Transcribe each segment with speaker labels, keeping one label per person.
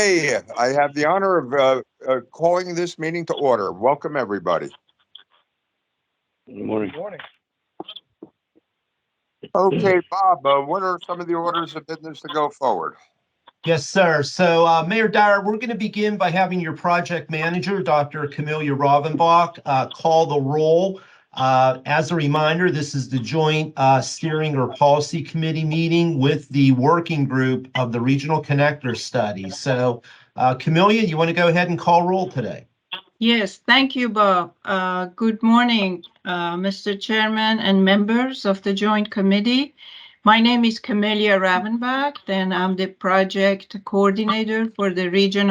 Speaker 1: Hey, I have the honor of calling this meeting to order. Welcome, everybody.
Speaker 2: Good morning.
Speaker 1: Okay, Bob, what are some of the orders of business to go forward?
Speaker 3: Yes, sir. So, Mayor Dyer, we're going to begin by having your project manager, Dr. Camelia Rovenbach, call the roll. As a reminder, this is the joint steering or policy committee meeting with the working group of the Regional Connector Study. So, Camelia, you want to go ahead and call roll today?
Speaker 4: Yes, thank you, Bob. Good morning, Mr. Chairman and members of the Joint Committee. My name is Camelia Ravenbach, and I'm the project coordinator for the region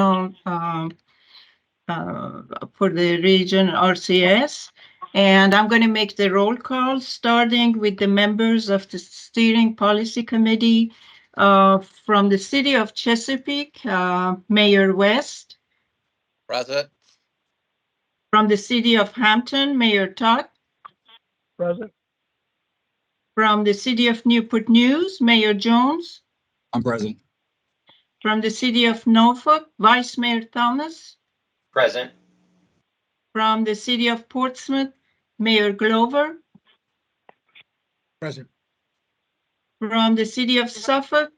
Speaker 4: RCS. And I'm going to make the roll call, starting with the members of the Steering Policy Committee. From the City of Chesapeake, Mayor West.
Speaker 5: Present.
Speaker 4: From the City of Hampton, Mayor Todd.
Speaker 2: Present.
Speaker 4: From the City of Newport News, Mayor Jones.
Speaker 5: I'm present.
Speaker 4: From the City of Norfolk, Vice Mayor Thomas.
Speaker 5: Present.
Speaker 4: From the City of Portsmouth, Mayor Glover.
Speaker 5: Present.
Speaker 4: From the City of Suffolk,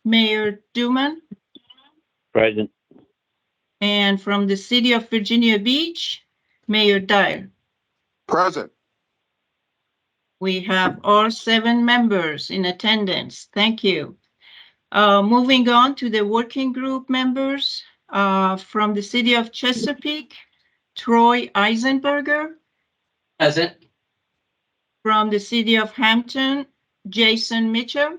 Speaker 4: Mayor Duman.
Speaker 2: Present.
Speaker 4: And from the City of Virginia Beach, Mayor Dyer.
Speaker 1: Present.
Speaker 4: We have all 7 members in attendance. Thank you. Moving on to the working group members, from the City of Chesapeake, Troy Eisenberger.
Speaker 5: Present.
Speaker 4: From the City of Hampton, Jason Mitchell.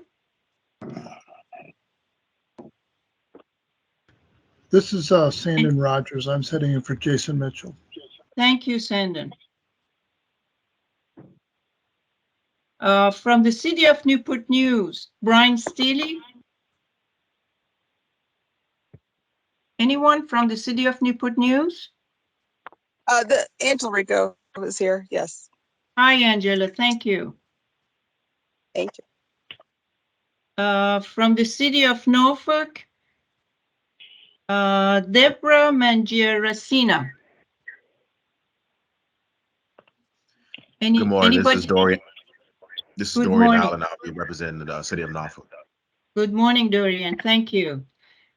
Speaker 6: This is Sandon Rogers. I'm sitting in for Jason Mitchell.
Speaker 4: Thank you, Sandon. From the City of Newport News, Brian Steele. Anyone from the City of Newport News?
Speaker 7: The Angela Rico was here. Yes.
Speaker 4: Hi, Angela. Thank you.
Speaker 7: Thank you.
Speaker 4: From the City of Norfolk, Deborah Mangiaracina.
Speaker 8: Good morning.
Speaker 4: Anybody?
Speaker 8: This is Dorian. This is
Speaker 4: Good
Speaker 8: Dorian
Speaker 4: morning.
Speaker 8: Allen. I'll be representing the City of Norfolk.
Speaker 4: Good morning, Dorian. Thank you.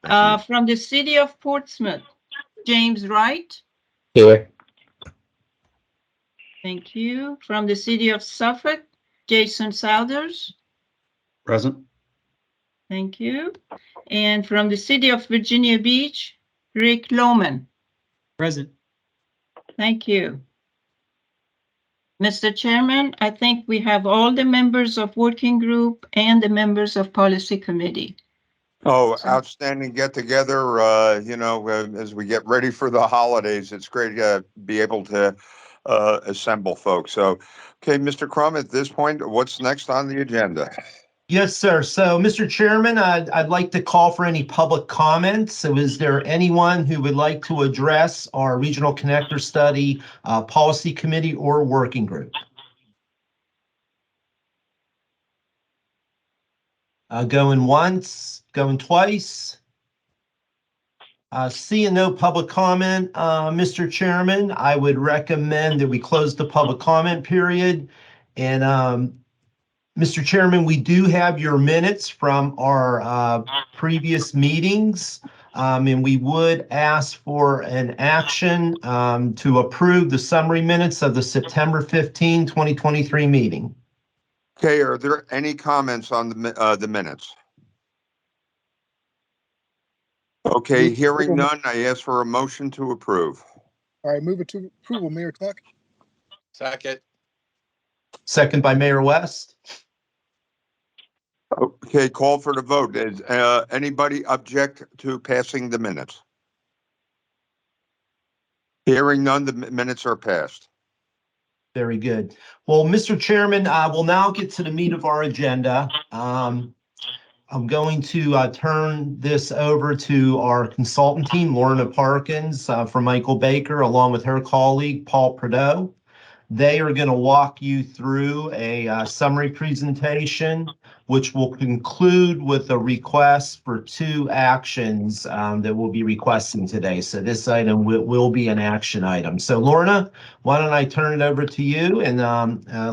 Speaker 8: Thank you.
Speaker 4: From the City of Portsmouth, James Wright.
Speaker 5: Here.
Speaker 4: Thank you. From the City of Suffolk, Jason Souders.
Speaker 5: Present.
Speaker 4: Thank you. And from the City of Virginia Beach, Rick Lohman.
Speaker 5: Present.
Speaker 4: Thank you. Mr. Chairman, I think we have all the members of working group and the members of policy committee.
Speaker 1: Oh, outstanding get together. As we get ready for the holidays, it's great to be able to assemble folks. So, okay, Mr. Crum, at this point, what's next on the agenda?
Speaker 3: Yes, sir. So, Mr. Chairman, I'd like to call for any public comments. So is there anyone who would like to address our Regional Connector Study Policy Committee or Working Group? Going once, going twice. Seeing no public comment, Mr. Chairman, I would recommend that we close the public comment period. And Mr. Chairman, we do have your minutes from our previous meetings, and we would ask for an action to approve the summary minutes of the September 15, 2023 meeting.
Speaker 1: Okay, are there any comments on the minutes? Okay, hearing none, I ask for a motion to approve.
Speaker 9: All right, move it to approval, Mayor Tuck.
Speaker 5: Second.
Speaker 3: Second by Mayor West.
Speaker 1: Okay, call for the vote. Does anybody object to passing the minutes? Hearing none, the minutes are passed.
Speaker 3: Very good. Well, Mr. Chairman, we'll now get to the meat of our agenda. I'm going to turn this over to our consultant team, Lorna Parkins from Michael Baker, along with her colleague, Paul Prideaux. They are going to walk you through a summary presentation which will conclude with a request for 2 actions that we'll be requesting today. So this item will be an action item. So Lorna, why don't I turn it over to you and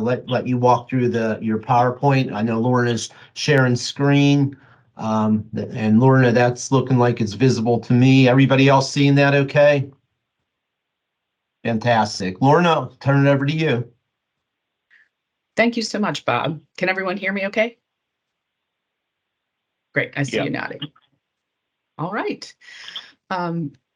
Speaker 3: let you walk through your PowerPoint. I know Lorna's sharing screen. And Lorna, that's looking like it's visible to me. Everybody else seeing that okay? Fantastic. Lorna, turn it over to you.
Speaker 10: Thank you so much, Bob. Can everyone hear me okay? Great, I see
Speaker 2: Yeah.
Speaker 10: you nodding. All right.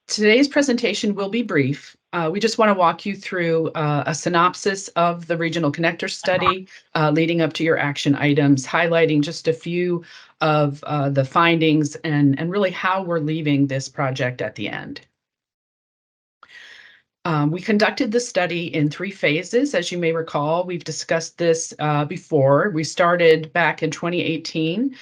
Speaker 10: Today's presentation will be brief. We just want to walk you through a synopsis of the regional connector study leading up to your action items, highlighting just a few of the findings and really how we're leaving this project at the end. We conducted the study in 3 phases. As you may recall, we've discussed this before. We started back in 2018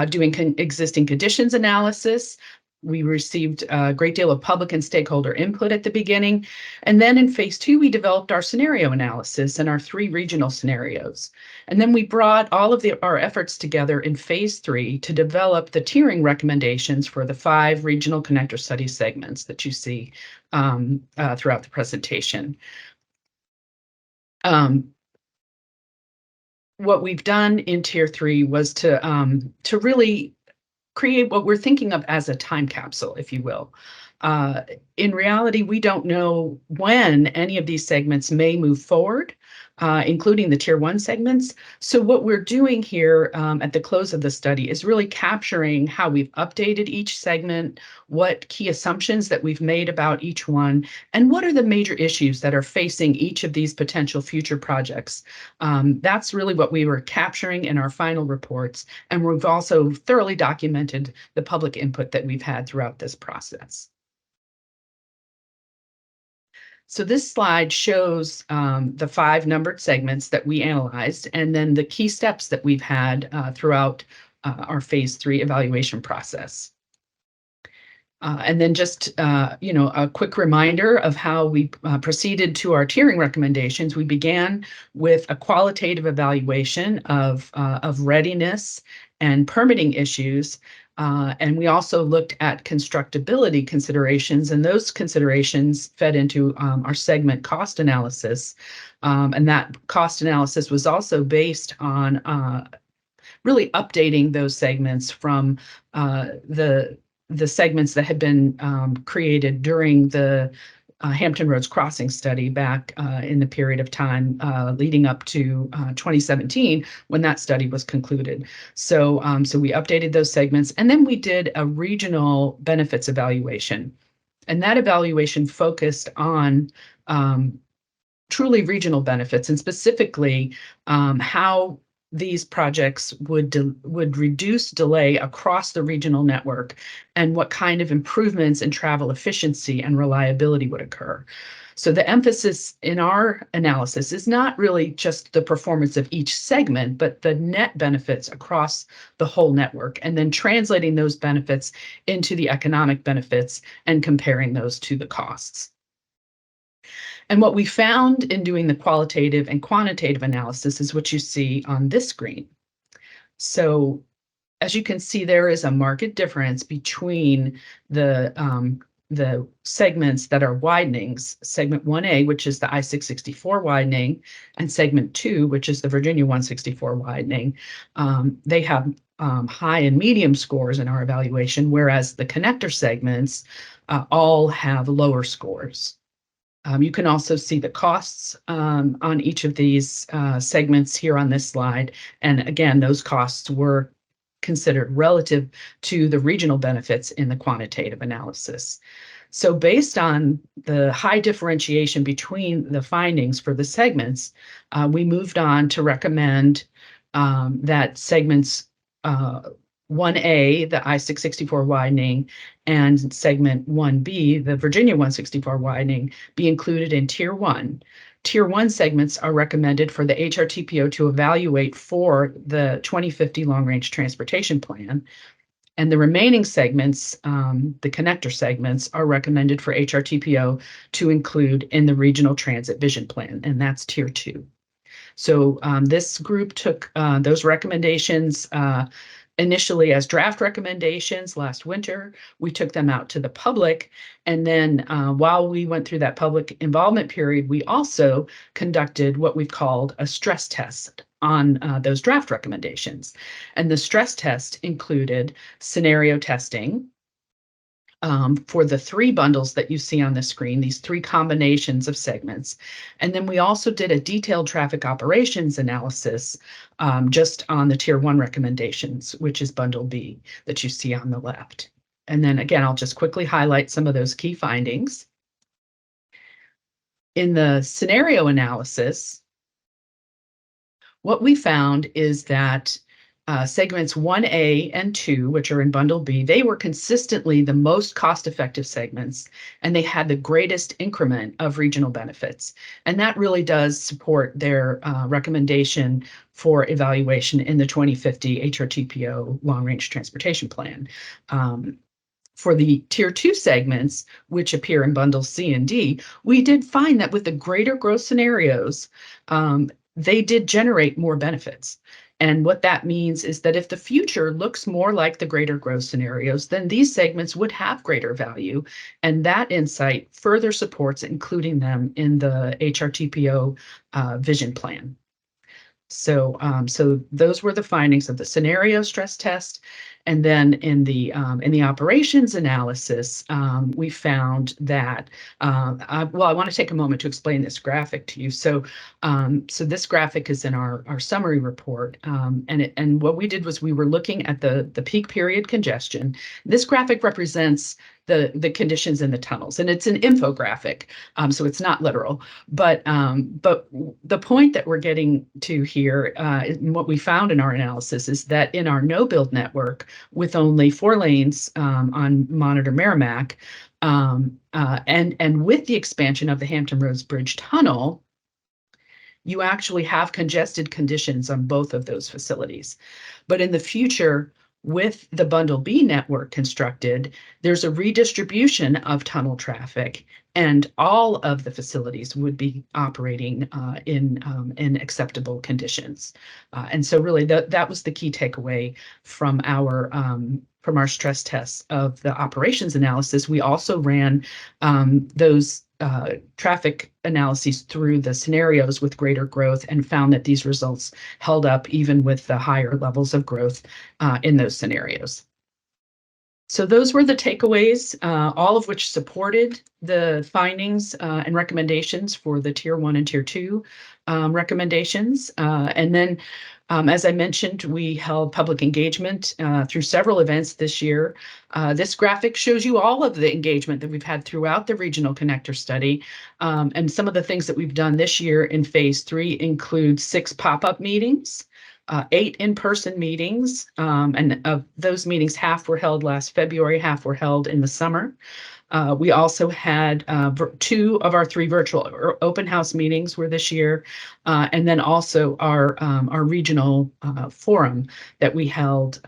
Speaker 10: doing existing conditions analysis. We received a great deal of public and stakeholder input at the beginning. And then in phase 2, we developed our scenario analysis and our 3 regional scenarios. And then we brought all of our efforts together in phase 3 to develop the tiering recommendations for the 5 regional connector study segments that you see throughout the presentation. What we've done in Tier 3 was to really create what we're thinking of as a time capsule, if you will. In reality, we don't know when any of these segments may move forward, including the Tier 1 segments. So what we're doing here at the close of the study is really capturing how we've updated each segment, what key assumptions that we've made about each one, and what are the major issues that are facing each of these potential future projects. That's really what we were capturing in our final reports, and we've also thoroughly documented the public input that we've had throughout this process. So this slide shows the 5 numbered segments that we analyzed, and then the key steps that we've had throughout our phase 3 evaluation process. And then just, a quick reminder of how we proceeded to our tiering recommendations. We began with a qualitative evaluation of readiness and permitting issues. And we also looked at constructability considerations, and those considerations fed into our segment cost analysis. And that cost analysis was also based on really updating those segments from the segments that had been created during the Hampton Roads Crossing study back in the period of time leading up to 2017 when that study was concluded. So we updated those segments, and then we did a regional benefits evaluation. And that evaluation focused on truly regional benefits, and specifically how these projects would reduce delay across the regional network and what kind of improvements in travel efficiency and reliability would occur. So the emphasis in our analysis is not really just the performance of each segment, but the net benefits across the whole network, and then translating those benefits into the economic benefits and comparing those to the costs. And what we found in doing the qualitative and quantitative analysis is what you see on this screen. So as you can see, there is a marked difference between the segments that are widenings, segment 1A, which is the I-664 widening, and segment 2, which is the Virginia 164 widening. They have high and medium scores in our evaluation, whereas the connector segments all have lower scores. You can also see the costs on each of these segments here on this slide. And again, those costs were considered relative to the regional benefits in the quantitative analysis. So based on the high differentiation between the findings for the segments, we moved on to recommend that segments 1A, the I-664 widening, and segment 1B, the Virginia 164 widening, be included in Tier 1. Tier 1 segments are recommended for the HRTPO to evaluate for the 2050 Long-Range Transportation Plan. And the remaining segments, the connector segments, are recommended for HRTPO to include in the Regional Transit Vision Plan, and that's Tier 2. So this group took those recommendations initially as draft recommendations last winter. We took them out to the public. And then while we went through that public involvement period, we also conducted what we've called a stress test on those draft recommendations. And the stress test included scenario testing for the 3 bundles that you see on the screen, these 3 combinations of segments. And then we also did a detailed traffic operations analysis just on the Tier 1 recommendations, which is Bundle B that you see on the left. And then again, I'll just quickly highlight some of those key findings. In the scenario analysis, what we found is that segments 1A and 2, which are in Bundle B, they were consistently the most cost-effective segments, and they had the greatest increment of regional benefits. And that really does support their recommendation for evaluation in the 2050 HRTPO Long-Range Transportation Plan. For the Tier 2 segments, which appear in Bundles C and D, we did find that with the greater growth scenarios, they did generate more benefits. And what that means is that if the future looks more like the greater growth scenarios, then these segments would have greater value. And that insight further supports including them in the HRTPO vision plan. So those were the findings of the scenario stress test. And then in the operations analysis, we found that, I want to take a moment to explain this graphic to you. So this graphic is in our summary report. And what we did was we were looking at the peak period congestion. This graphic represents the conditions in the tunnels, and it's an infographic, so it's not literal. But the point that we're getting to here, and what we found in our analysis, is that in our no-build network, with only 4 lanes on Monitor Merrimack, and with the expansion of the Hampton Roads Bridge Tunnel, you actually have congested conditions on both of those facilities. But in the future, with the Bundle B network constructed, there's a redistribution of tunnel traffic, and all of the facilities would be operating in acceptable conditions. And so really that was the key takeaway from our stress tests of the operations analysis. We also ran those traffic analyses through the scenarios with greater growth and found that these results held up even with the higher levels of growth in those scenarios. So those were the takeaways, all of which supported the findings and recommendations for the Tier 1 and Tier 2 recommendations. And then, as I mentioned, we held public engagement through several events this year. This graphic shows you all of the engagement that we've had throughout the Regional Connector Study. And some of the things that we've done this year in Phase 3 include 6 pop-up meetings, 8 in-person meetings, and of those meetings, half were held last February, half were held in the summer. We also had 2 of our 3 virtual or open house meetings were this year, and then also our regional forum that we held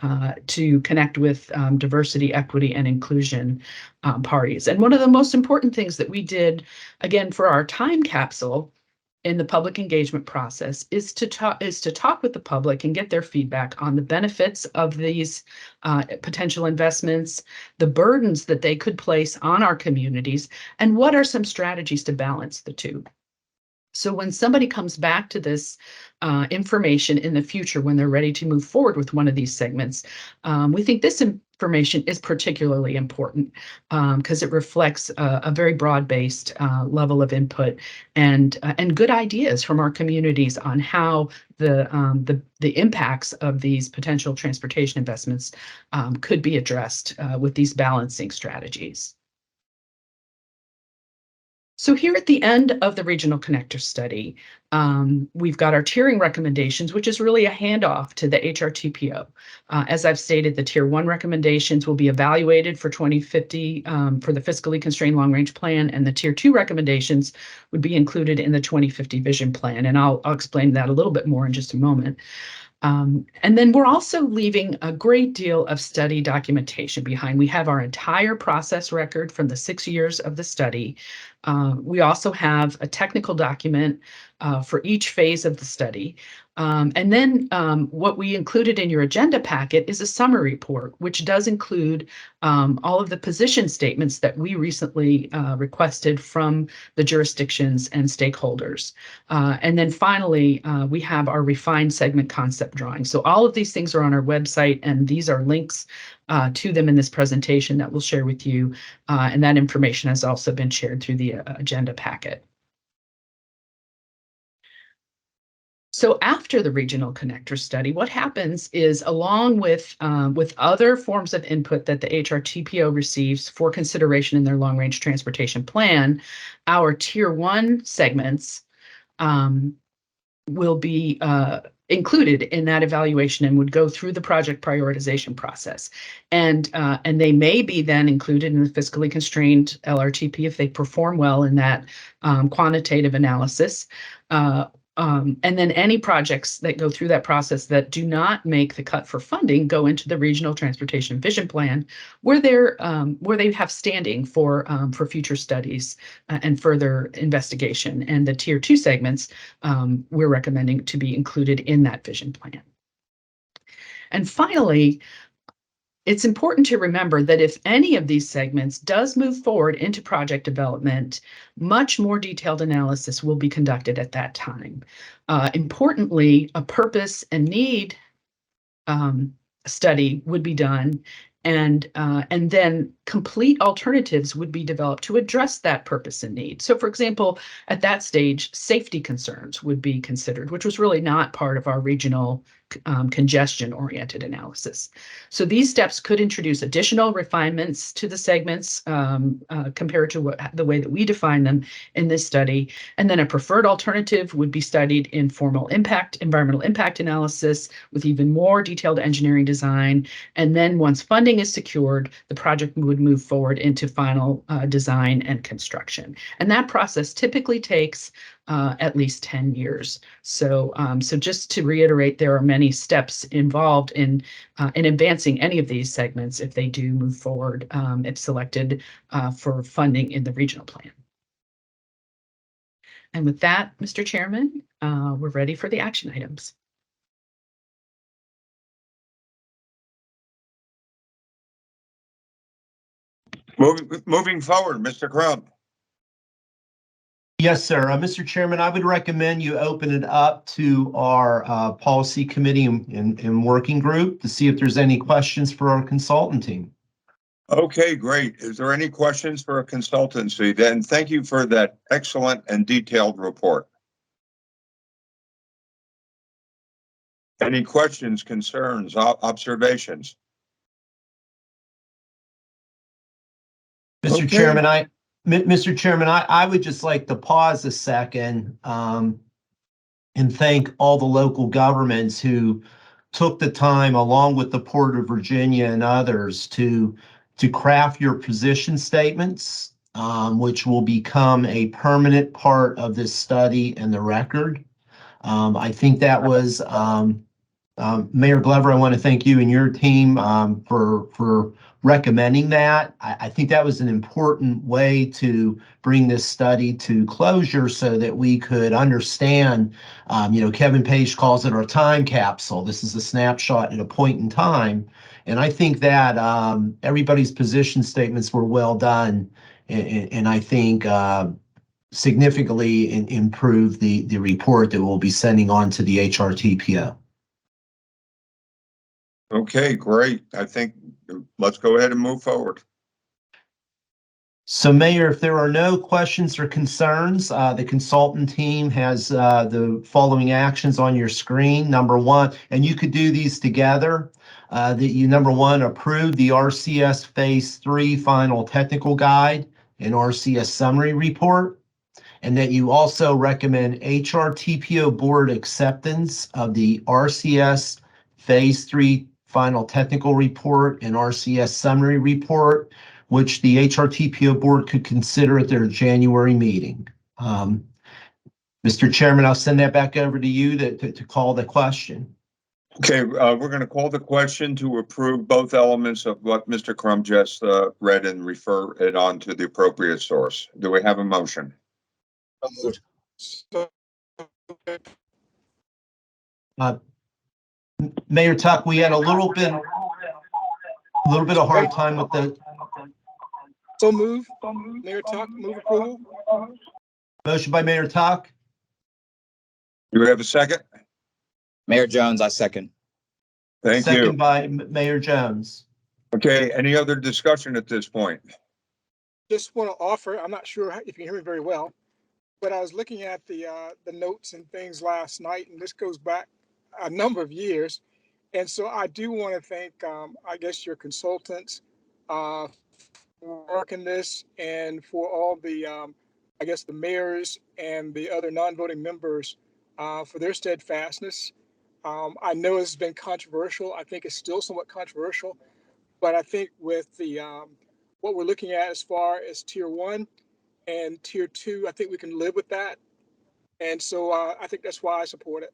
Speaker 10: to connect with diversity, equity, and inclusion parties. And one of the most important things that we did, again, for our time capsule in the public engagement process is to talk with the public and get their feedback on the benefits of these potential investments, the burdens that they could place on our communities, and what are some strategies to balance the two. So when somebody comes back to this information in the future, when they're ready to move forward with one of these segments, we think this information is particularly important because it reflects a very broad-based level of input and good ideas from our communities on how the impacts of these potential transportation investments could be addressed with these balancing strategies. So here at the end of the Regional Connector Study, we've got our tiering recommendations, which is really a handoff to the HRTPO. As I've stated, the Tier 1 recommendations will be evaluated for 2050 for the fiscally constrained long-range plan, and the Tier 2 recommendations would be included in the 2050 vision plan. And I'll explain that a little bit more in just a moment. And then we're also leaving a great deal of study documentation behind. We have our entire process record from the 6 years of the study. We also have a technical document for each phase of the study. And then what we included in your agenda packet is a summary report, which does include all of the position statements that we recently requested from the jurisdictions and stakeholders. And then finally, we have our refined segment concept drawing. So all of these things are on our website, and these are links to them in this presentation that we'll share with you. And that information has also been shared through the agenda packet. So after the regional connector study, what happens is, along with other forms of input that the HRTPO receives for consideration in their long-range transportation plan, our Tier 1 segments will be included in that evaluation and would go through the project prioritization process. And they may be then included in the fiscally constrained LRTP if they perform well in that quantitative analysis. And then any projects that go through that process that do not make the cut for funding go into the regional transportation vision plan, where they have standing for future studies and further investigation. And the Tier 2 segments we're recommending to be included in that vision plan. And finally, it's important to remember that if any of these segments does move forward into project development, much more detailed analysis will be conducted at that time. Importantly, a purpose and need study would be done, and then complete alternatives would be developed to address that purpose and need. So, for example, at that stage, safety concerns would be considered, which was really not part of our regional congestion-oriented analysis. So these steps could introduce additional refinements to the segments compared to the way that we define them in this study. And then a preferred alternative would be studied in environmental impact analysis with even more detailed engineering design. And then once funding is secured, the project would move forward into final design and construction. And that process typically takes at least 10 years. So just to reiterate, there are many steps involved in advancing any of these segments if they do move forward, if selected for funding in the regional plan. And with that, Mr. Chairman, we're ready for the action items.
Speaker 1: Moving forward, Mr. Crump.
Speaker 3: Yes, sir. Mr. Chairman, I would recommend you open it up to our policy committee and working group to see if there's any questions for our consultant team.
Speaker 1: Okay, great. Is there any questions for a consultancy? Then thank you for that excellent and detailed report. Any questions, concerns, observations?
Speaker 3: Mr.
Speaker 1: Okay.
Speaker 3: Chairman, I would just like to pause a second and thank all the local governments who took the time, along with the Port of Virginia and others, to craft your position statements, which will become a permanent part of this study and the record. I think that was Mayor Glover. I want to thank you and your team for recommending that. I think that was an important way to bring this study to closure so that we could understand, Kevin Page calls it our time capsule. This is a snapshot at a point in time. And I think that everybody's position statements were well done, and I think significantly improved the report that we'll be sending on to the HRTPO.
Speaker 1: Okay, great. I think let's go ahead and move forward.
Speaker 3: So, Mayor, if there are no questions or concerns, the consultant team has the following actions on your screen. Number one, and you could do these together, number one, approve the RCS Phase 3 Final Technical Guide and RCS Summary Report, and that you also recommend HRTPO Board acceptance of the RCS Phase 3 Final Technical Report and RCS Summary Report, which the HRTPO Board could consider at their January meeting. Mr. Chairman, I'll send that back over to you to call the question.
Speaker 1: Okay, we're going to call the question to approve both elements of what Mr. Crum just read and refer it on to the appropriate source. Do we have a motion?
Speaker 9: So,
Speaker 3: Uh, Mayor Tuck, we had a little bit of hard time with the
Speaker 9: so move. Mayor Tuck, move approval.
Speaker 3: motion by Mayor Tuck,
Speaker 1: Do we have a second?
Speaker 11: Mayor Jones, I second.
Speaker 1: Thank you.
Speaker 3: second by Mayor Jones.
Speaker 1: Okay, any other discussion at this point?
Speaker 9: Just want to offer, I'm not sure if you can hear me very well, but I was looking at the notes and things last night, and this goes back a number of years. And so I do want to thank, I guess, your consultants for working this, and for all the, I guess, the mayors and the other non-voting members for their steadfastness. I know it's been controversial. I think it's still somewhat controversial, but I think with the what we're looking at as far as tier 1 and tier 2, I think we can live with that. And so I think that's why I support it.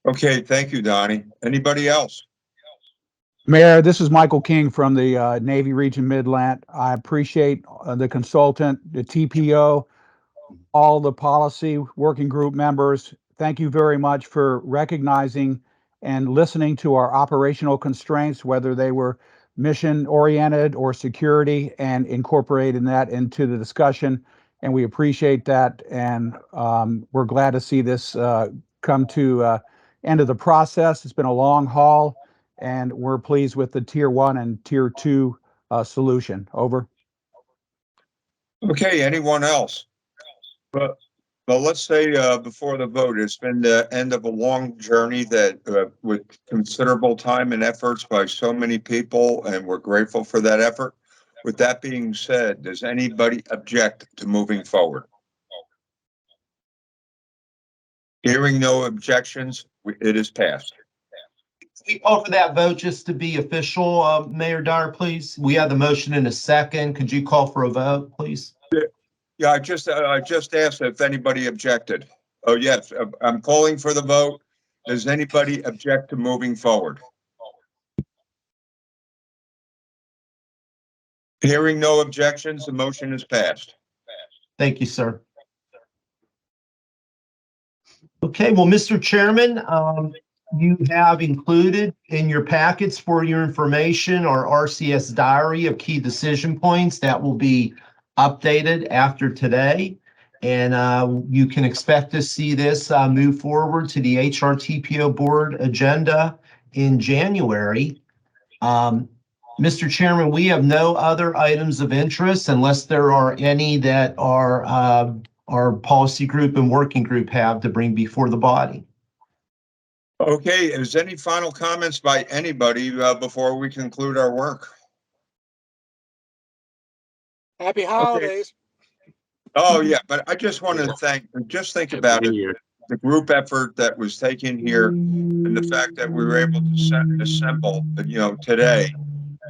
Speaker 1: Okay, thank you, Donnie. Anybody else?
Speaker 12: Mayor, this is Michael King from the Navy Region Midland. I appreciate the consultant, the TPO, all the policy working group members. Thank you very much for recognizing and listening to our operational constraints, whether they were mission oriented or security, and incorporating that into the discussion. And we appreciate that. And we're glad to see this come to end of the process. It's been a long haul, and we're pleased with the tier 1 and tier 2 solution. Over.
Speaker 1: Okay, anyone else? Well, let's say before the vote, it's been the end of a long journey that with considerable time and efforts by so many people, and we're grateful for that effort. With that being said, does anybody object to moving forward? Hearing no objections, it is passed.
Speaker 3: We call for that vote just to be official, Mayor Dyer, please. We have the motion in a second. Could you call for a vote, please?
Speaker 1: Yeah, I just asked if anybody objected. Oh, yes, I'm calling for the vote. Does anybody object to moving forward? Hearing no objections, the motion is passed.
Speaker 3: Thank you, sir. Okay, well, Mr. Chairman, you have included in your packets for your information our RCS diary of key decision points that will be updated after today. And you can expect to see this move forward to the HRTPO board agenda in January. Mr. Chairman, we have no other items of interest unless there are any that are our policy group and working group have to bring before the body.
Speaker 1: Okay, is any final comments by anybody before we conclude our work?
Speaker 9: Happy holidays.
Speaker 1: Oh, yeah, but I just want to think about it, the group effort that was taken here, and the fact that we were able to assemble, today,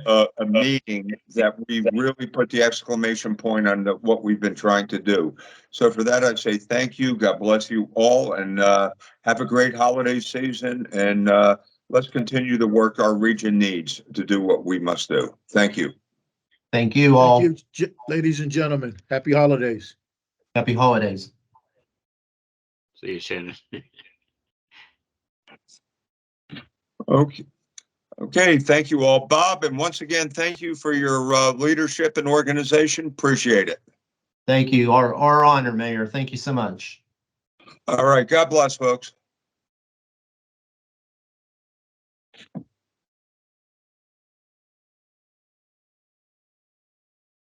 Speaker 1: a meeting that we really put the exclamation point on what we've been trying to do. So for that, I'd say thank you. God bless you all, and have a great holiday season. And let's continue the work our region needs to do what we must do. Thank you.
Speaker 3: Thank you all.
Speaker 6: Thank you, ladies and gentlemen. Happy holidays.
Speaker 3: Happy holidays.
Speaker 2: See you, Shannon.
Speaker 1: Okay. Okay, thank you all. Bob, and once again, thank you for your leadership and organization. Appreciate it.
Speaker 3: Thank you. Our honor, Mayor. Thank you so much.
Speaker 1: All right. God bless, folks.